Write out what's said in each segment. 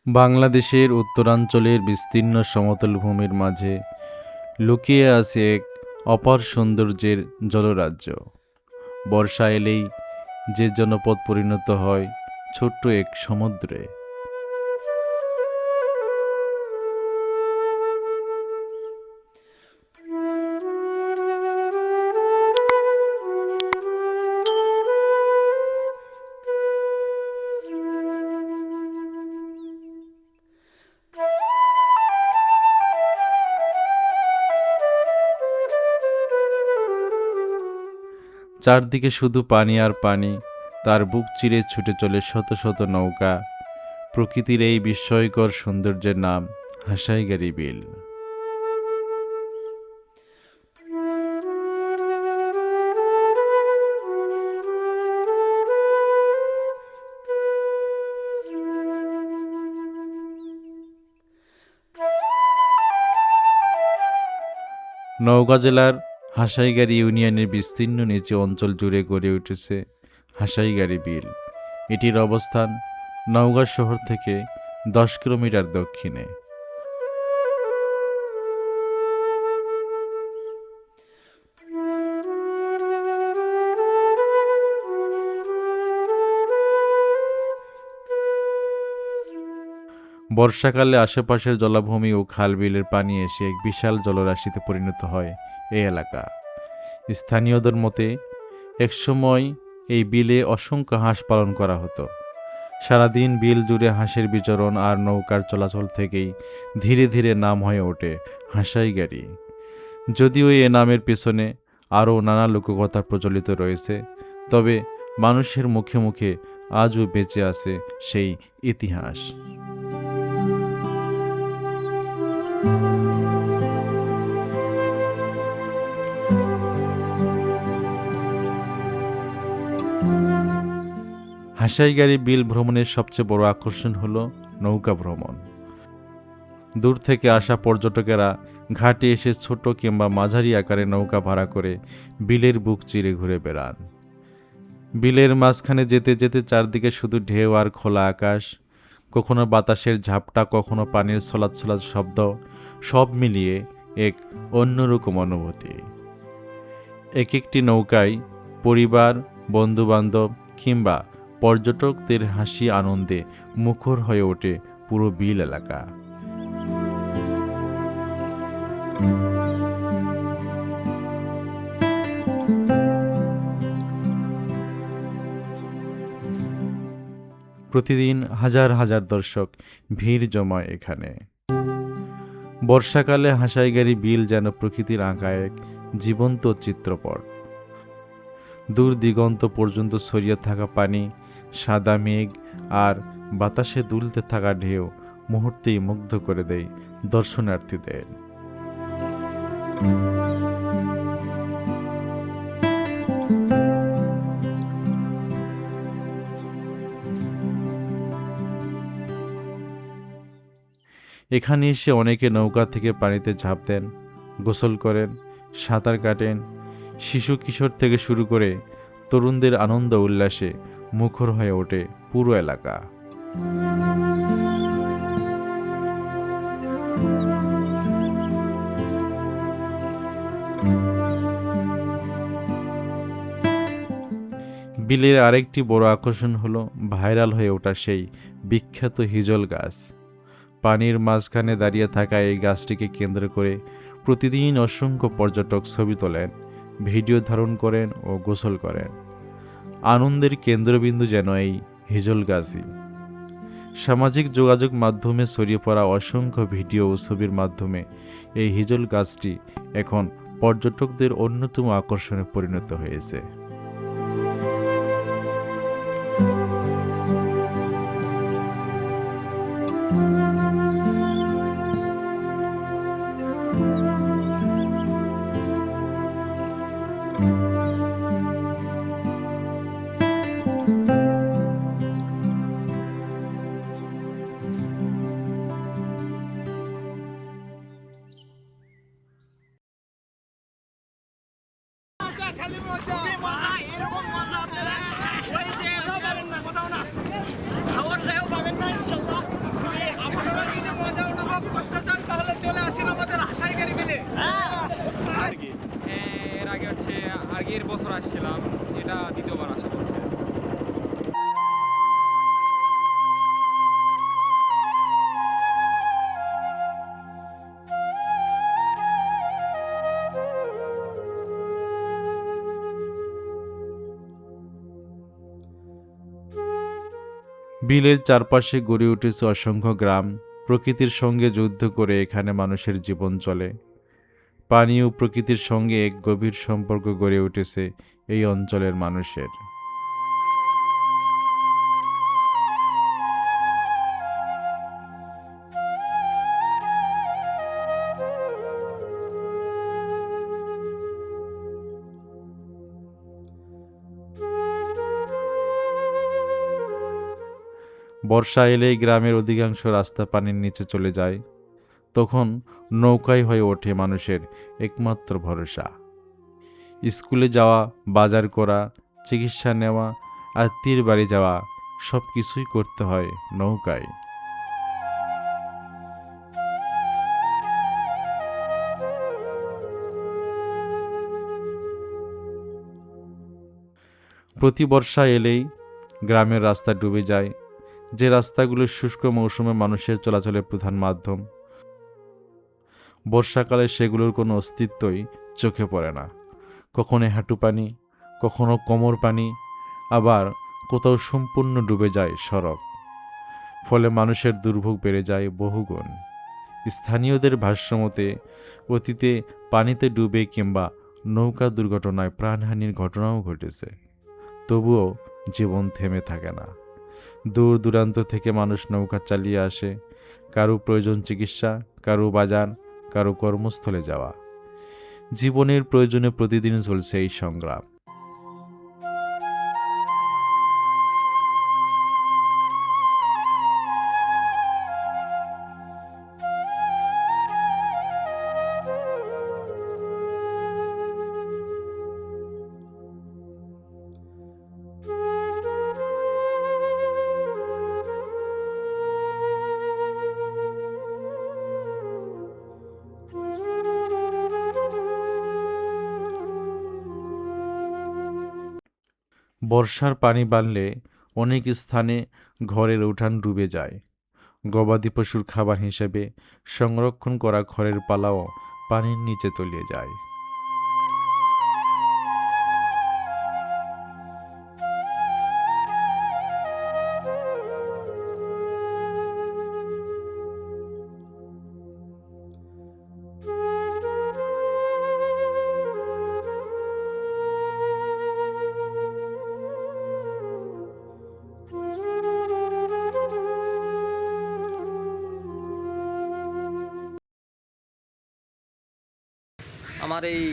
বাংলাদেশের উত্তরাঞ্চলের বিস্তীর্ণ সমতল ভূমির মাঝে লুকিয়ে আছে এক অপার সৌন্দর্যের জলরাজ্য। বর্ষা এলেই যে জনপদ পরিণত হয় ছোট্ট এক সমুদ্রে। চারদিকে শুধু পানি আর পানি, তার বুক চিরে ছুটে চলে শত শত নৌকা। প্রকৃতির এই বিস্ময়কর সৌন্দর্যের নাম হাসাইগাড়ি বিল। নওগাঁ জেলার হাসাইগাড়ি ইউনিয়নের বিস্তীর্ণ নিচু অঞ্চল জুড়ে গড়ে উঠেছে হাসাইগাড়ি বিল। এটির অবস্থান নওগাঁ শহর থেকে 10 কিলোমিটার দক্ষিণে। বর্ষাকালে আশেপাশের জলাভূমি ও খাল-বিলের পানি এসে এক বিশাল জলরাশিতে পরিণত হয় এই এলাকা। স্থানীয়দের মতে একসময় এই বিলে অসংখ্য হাঁস পালন করা হতো। সারাদিন বিল জুড়ে হাঁসের বিচরণ আর নৌকার চলাচল থেকেই ধীরে ধীরে নাম হয়ে ওঠে হাসাইগাড়ি। যদিও এ নামের পেছনে আরও নানা লোককথা প্রচলিত রয়েছে, তবে মানুষের মুখে মুখে আজও বেঁচে আছে সেই ইতিহাস। হাসাইগাড়ি বিল ভ্রমণের সবচেয়ে বড় আকর্ষণ হলো নৌকা ভ্রমণ। দূর থেকে আসা পর্যটকেরা ঘাটে এসে ছোট কিংবা মাঝারি আকারে নৌকা ভাড়া করে বিলের বুক চিরে ঘুরে বেড়ান। বিলের মাঝখানে যেতে যেতে চারদিকে শুধু ঢেউ আর খোলা আকাশ, কখনো বাতাসের ঝাপটা, কখনো পানির ছলাৎ ছলাৎ শব্দ, সব মিলিয়ে এক অন্যরকম অনুভূতি। এক একটি নৌকায় পরিবার, বন্ধুবান্ধব কিংবা পর্যটকদের হাসি আনন্দে মুখর হয়ে ওঠে পুরো বিল এলাকা। প্রতিদিন হাজার হাজার দর্শক ভিড় জমায় এখানে। বর্ষাকালে হাসাইগাড়ি বিল যেন প্রকৃতির আঁকা এক জীবন্ত চিত্রপট। দূর দিগন্ত পর্যন্ত ছড়িয়ে থাকা পানি, সাদা মেঘ আর বাতাসে দুলতে থাকা ঢেউ মুহূর্তেই মুগ্ধ করে দেয় দর্শনার্থীদের। এখানে এসে অনেকে নৌকা থেকে পানিতে ঝাঁপ দেন, গোসল করেন, সাঁতার কাটেন। শিশু কিশোর থেকে শুরু করে তরুণদের আনন্দ উল্লাসে মুখর হয়ে ওঠে পুরো এলাকা। বিলের আরেকটি বড় আকর্ষণ হলো ভাইরাল হয়ে ওঠা সেই বিখ্যাত হিজল গাছ। পানির মাঝখানে দাঁড়িয়ে থাকা এই গাছটিকে কেন্দ্র করে প্রতিদিন অসংখ্য পর্যটক ছবি তোলেন, ভিডিও ধারণ করেন ও গোসল করেন। আনন্দের কেন্দ্রবিন্দু যেন এই হিজল গাছই। সামাজিক যোগাযোগ মাধ্যমে ছড়িয়ে পড়া অসংখ্য ভিডিও ও ছবির মাধ্যমে এই হিজল গাছটি এখন পর্যটকদের অন্যতম আকর্ষণে পরিণত হয়েছে। খালি মজা মজা এরকম মজা আপনারা ওই যে পাবেন না কোথাও না খাওয়ার খেয়েও পাবেন না ইনশাআল্লাহ। চলে আসেন আমাদের আশাই গাড়ি পেলে। এর আগে হচ্ছে আগের বছর আসছিলাম, এটা দ্বিতীয়বার আসা করছে। বিলের চারপাশে গড়ে উঠেছে অসংখ্য গ্রাম। প্রকৃতির সঙ্গে যুদ্ধ করে এখানে মানুষের জীবন চলে। পানি ও প্রকৃতির সঙ্গে এক গভীর সম্পর্ক গড়ে উঠেছে এই অঞ্চলের মানুষের। বর্ষা এলেই গ্রামের অধিকাংশ রাস্তা পানির নিচে চলে যায়। তখন নৌকাই হয়ে ওঠে মানুষের একমাত্র ভরসা। স্কুলে যাওয়া, বাজার করা, চিকিৎসা নেওয়া, আত্মীয়ের বাড়ি যাওয়া, সব কিছুই করতে হয় নৌকায়। প্রতি বর্ষা এলেই গ্রামের রাস্তা ডুবে যায়, যে রাস্তাগুলো শুষ্ক মৌসুমে মানুষের চলাচলের প্রধান মাধ্যম। বর্ষাকালে সেগুলোর কোনো অস্তিত্বই চোখে পড়ে না। কখনো হাঁটু পানি, কখনো কোমর পানি, আবার কোথাও সম্পূর্ণ ডুবে যায় সড়ক। ফলে মানুষের দুর্ভোগ বেড়ে যায় বহুগুণ। স্থানীয়দের ভাষ্যমতে অতীতে পানিতে ডুবে কিংবা নৌকা দুর্ঘটনায় প্রাণহানির ঘটনাও ঘটেছে। তবুও জীবন থেমে থাকে না। দূর দূরান্ত থেকে মানুষ নৌকা চালিয়ে আসে, কারো প্রয়োজন চিকিৎসা, কারো বাজার, কারো কর্মস্থলে যাওয়া। জীবনের প্রয়োজনে প্রতিদিন চলছে এই সংগ্রাম। বর্ষার পানি বাড়লে অনেক স্থানে ঘরের উঠান ডুবে যায়। গবাদি পশুর খাবার হিসেবে সংরক্ষণ করা খড়ের পালাও পানির নিচে তলিয়ে যায়। আমার এই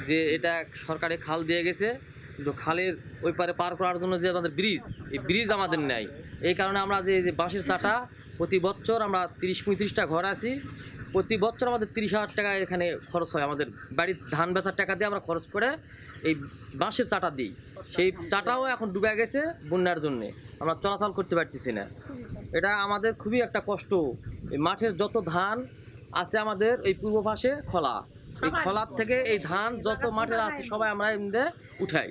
যে এটা সরকারি খাল দিয়ে গেছে, কিন্তু খালের ওই পারে পার করার জন্য যে আমাদের ব্রিজ, এই ব্রিজ আমাদের নেই। এই কারণে আমরা যে বাঁশের চাটা প্রতি বছর আমরা 30-35টা ঘর আছি, প্রতি বছর আমাদের 30,000 টাকা এখানে খরচ হয়। আমাদের বাড়ির ধান বেচার টাকা দিয়ে আমরা খরচ করে এই বাঁশের চাটা দিই। সেই চাটাও এখন ডুবে গেছে বন্যার জন্যে, আমরা চলাচল করতে পারতেছি না। এটা আমাদের খুবই একটা কষ্ট। এই মাঠের যত ধান আছে আমাদের এই পূর্ব পাশে খোলা, এই খোলার থেকে এই ধান যত মাঠের আছে সবাই আমরা এমনি উঠাই।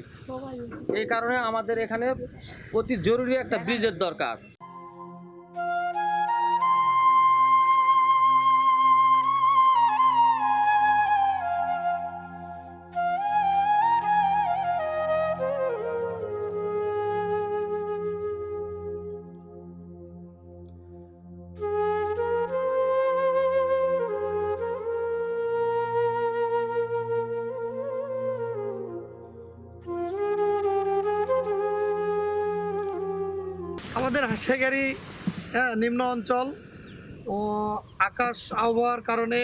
এই কারণে আমাদের এখানে অতি জরুরি একটা ব্রিজের দরকার। আমাদের হাসাগাড়ি নিম্ন অঞ্চল ও আকাশ আবহাওয়ার কারণে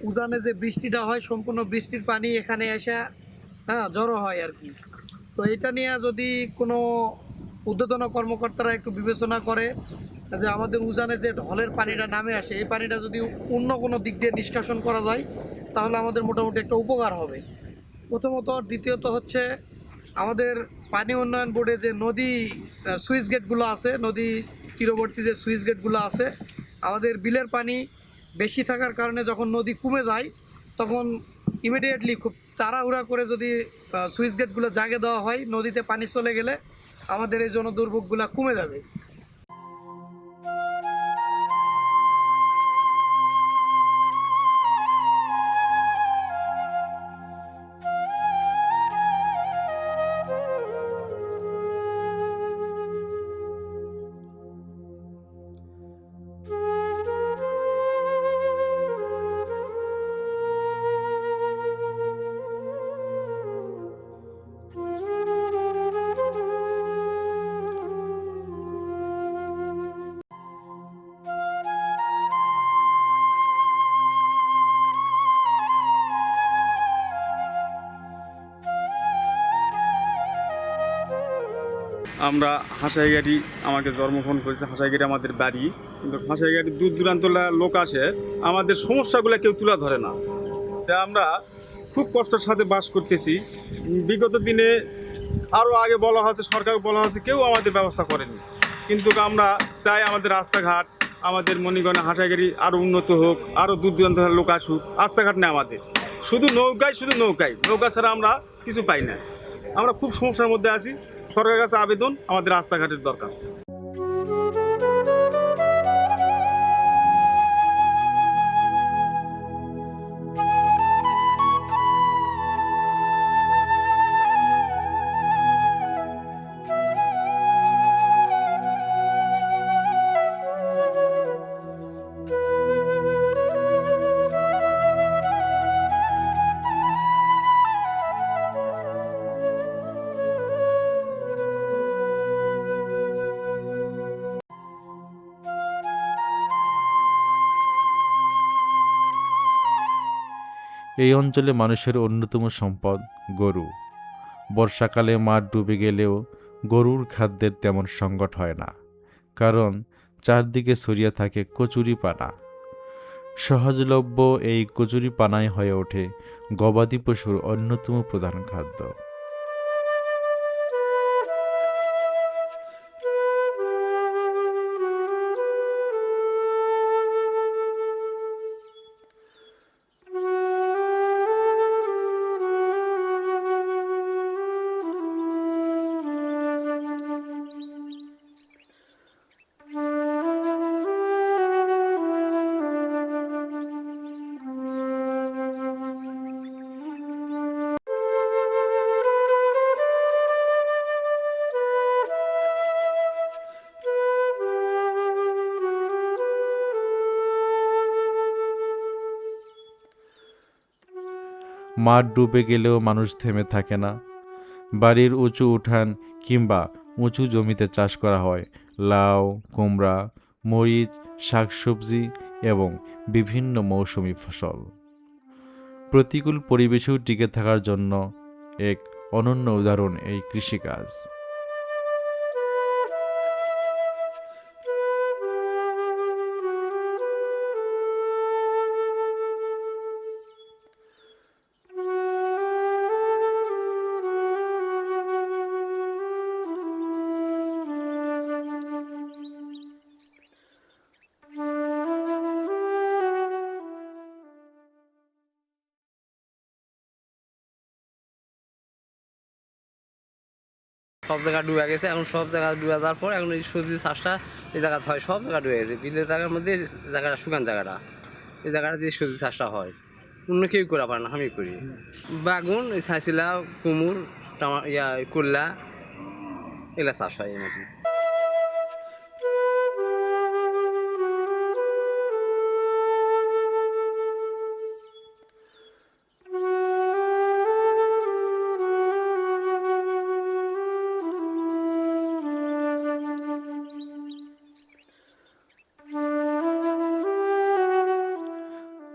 উদানে যে বৃষ্টিটা হয় সম্পূর্ণ বৃষ্টির পানি এখানে এসে জড়ো হয় আর কি। তো এটা নিয়ে যদি কোনো ঊর্ধ্বতন কর্মকর্তারা একটু বিবেচনা করে যে আমাদের উজানে যে ঢলের পানিটা নামে আসে, এই পানিটা যদি অন্য কোনো দিক দিয়ে নিষ্কাশন করা যায় তাহলে আমাদের মোটামুটি একটা উপকার হবে প্রথমত। দ্বিতীয়ত হচ্ছে আমাদের পানি উন্নয়ন বোর্ডে যে নদী সুইচ গেটগুলো আছে, নদী তীরবর্তী যে সুইচ গেটগুলো আছে, আমাদের বিলের পানি বেশি থাকার কারণে যখন নদী কমে যায় তখন ইমিডিয়েটলি খুব তাড়াহুড়া করে যদি সুইচ গেটগুলো জাগে দেওয়া হয়, নদীতে পানি চলে গেলে আমাদের এই জনদুর্ভোগগুলো কমে যাবে। আমরা হাঁসাইগাড়ি, আমাকে জন্মগ্রহণ করেছে হাঁসাইগাড়ি আমাদের বাড়ি, কিন্তু হাঁসাইগাড়ি দূর দূরান্ত লোক আসে, আমাদের সমস্যাগুলো কেউ তুলে ধরে না। তা আমরা খুব কষ্টের সাথে বাস করতেছি। বিগত দিনে আরও আগে বলা হয়েছে, সরকার বলা হয়েছে, কেউ আমাদের ব্যবস্থা করেনি। কিন্তু আমরা চাই আমাদের রাস্তাঘাট, আমাদের মণিগণে হাঁসাইগাড়ি আরও উন্নত হোক, আরও দূর দূরান্ত লোক আসুক। রাস্তাঘাট নেই আমাদের, শুধু নৌকা ছাড়া আমরা কিছু পাই না। আমরা খুব সমস্যার মধ্যে আছি। সরকারের কাছে আবেদন, আমাদের রাস্তাঘাটের দরকার। এই অঞ্চলে মানুষের অন্যতম সম্পদ গরু। বর্ষাকালে মাঠ ডুবে গেলেও গরুর খাদ্যের তেমন সংকট হয় না, কারণ চারদিকে ছড়িয়ে থাকে কচুরিপানা। সহজলভ্য এই কচুরিপানাই হয়ে ওঠে গবাদি পশুর অন্যতম প্রধান খাদ্য। মাঠ ডুবে গেলেও মানুষ থেমে থাকে না। বাড়ির উঁচু উঠান কিংবা উঁচু জমিতে চাষ করা হয় লাউ, কুমড়া, মরিচ, শাকসবজি এবং বিভিন্ন মৌসুমি ফসল। প্রতিকূল পরিবেশেও টিকে থাকার জন্য এক অনন্য উদাহরণ এই কৃষিকাজ। সব জায়গা ডুবে গেছে, এখন সব জায়গা ডুবে যাওয়ার পর এখন এই সবজি চাষটা এই জায়গাতে হয়, সব জায়গা ডুবে গেছে। বিলের জায়গার মধ্যে জায়গাটা শুকান জায়গাটা, এই জায়গাটা দিয়ে সবজি চাষটা হয়, অন্য কেউ করা পারে না, আমি করি। বাগুন, ছাইছিলা, কুমুর, করলা, এগুলা চাষ হয় এর মধ্যে।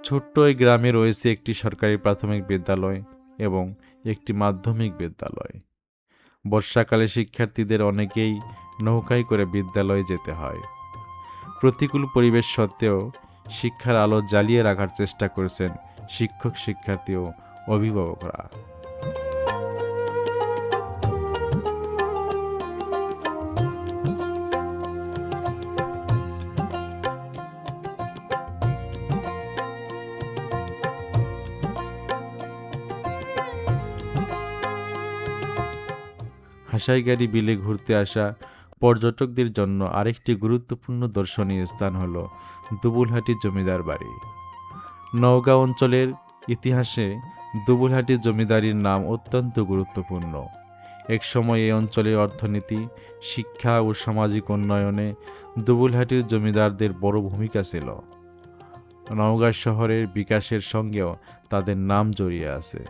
ছোট্ট এই গ্রামে রয়েছে একটি সরকারি প্রাথমিক বিদ্যালয় এবং একটি মাধ্যমিক বিদ্যালয়। বর্ষাকালে শিক্ষার্থীদের অনেকেই নৌকায় করে বিদ্যালয়ে যেতে হয়। প্রতিকূল পরিবেশ সত্ত্বেও শিক্ষার আলো জ্বালিয়ে রাখার চেষ্টা করেছেন শিক্ষক, শিক্ষার্থী ও অভিভাবকরা। হাসাইগাড়ি বিলে ঘুরতে আসা পর্যটকদের জন্য আরেকটি গুরুত্বপূর্ণ দর্শনীয় স্থান হল দুবুলহাটি জমিদার বাড়ি। নওগাঁ অঞ্চলের ইতিহাসে দুবুলহাটি জমিদারির নাম অত্যন্ত গুরুত্বপূর্ণ। একসময় এই অঞ্চলের অর্থনীতি, শিক্ষা ও সামাজিক উন্নয়নে দুবুলহাটির জমিদারদের বড় ভূমিকা ছিল। নওগাঁ শহরের বিকাশের সঙ্গেও তাদের নাম জড়িয়ে আছে।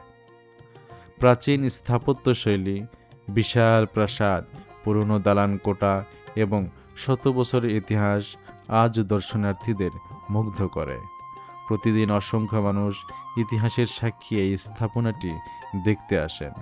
প্রাচীন স্থাপত্যশৈলী, বিশাল প্রাসাদ, পুরনো দালান কোঠা এবং শত বছরের ইতিহাস আজ দর্শনার্থীদের মুগ্ধ করে। প্রতিদিন অসংখ্য মানুষ ইতিহাসের সাক্ষী এই স্থাপনাটি দেখতে আসেন।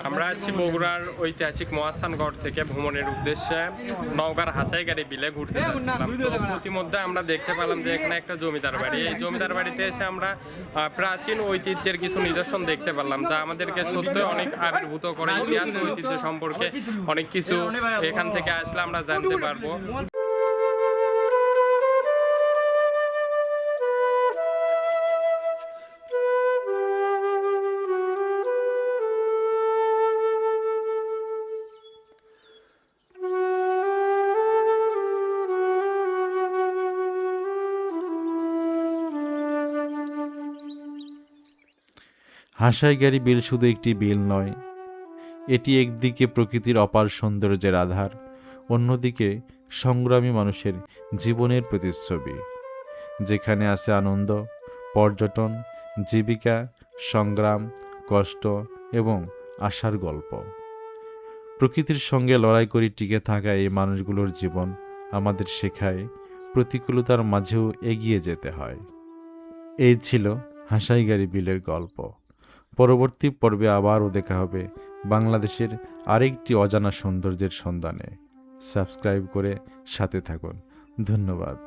আমরা আছি বগুড়ার ঐতিহাসিক মহাস্থানগড় থেকে ভ্রমণের উদ্দেশ্যে নওগাঁর হাসাইগাড়ি বিলে ঘুরতে যাচ্ছিলাম। তো ইতিমধ্যে আমরা দেখতে পেলাম যে এখানে একটা জমিদার বাড়ি। এই জমিদার বাড়িতে এসে আমরা প্রাচীন ঐতিহ্যের কিছু নিদর্শন দেখতে পেলাম, যা আমাদেরকে সত্যি অনেক আবির্ভূত করে। ইতিহাস ঐতিহ্য সম্পর্কে অনেক কিছু এখান থেকে আসলে আমরা জানতে পারবো। হাসাইগাড়ি বিল শুধু একটি বিল নয়, এটি একদিকে প্রকৃতির অপার সৌন্দর্যের আধার, অন্যদিকে সংগ্রামী মানুষের জীবনের প্রতিচ্ছবি, যেখানে আছে আনন্দ, পর্যটন, জীবিকা, সংগ্রাম, কষ্ট এবং আশার গল্প। প্রকৃতির সঙ্গে লড়াই করে টিকে থাকা এই মানুষগুলোর জীবন আমাদের শেখায় প্রতিকূলতার মাঝেও এগিয়ে যেতে হয়। এই ছিল হাসাইগাড়ি বিলের গল্প। পরবর্তী পর্বে আবারও দেখা হবে বাংলাদেশের আরেকটি অজানা সৌন্দর্যের সন্ধানে। সাবস্ক্রাইব করে সাথে থাকুন। ধন্যবাদ।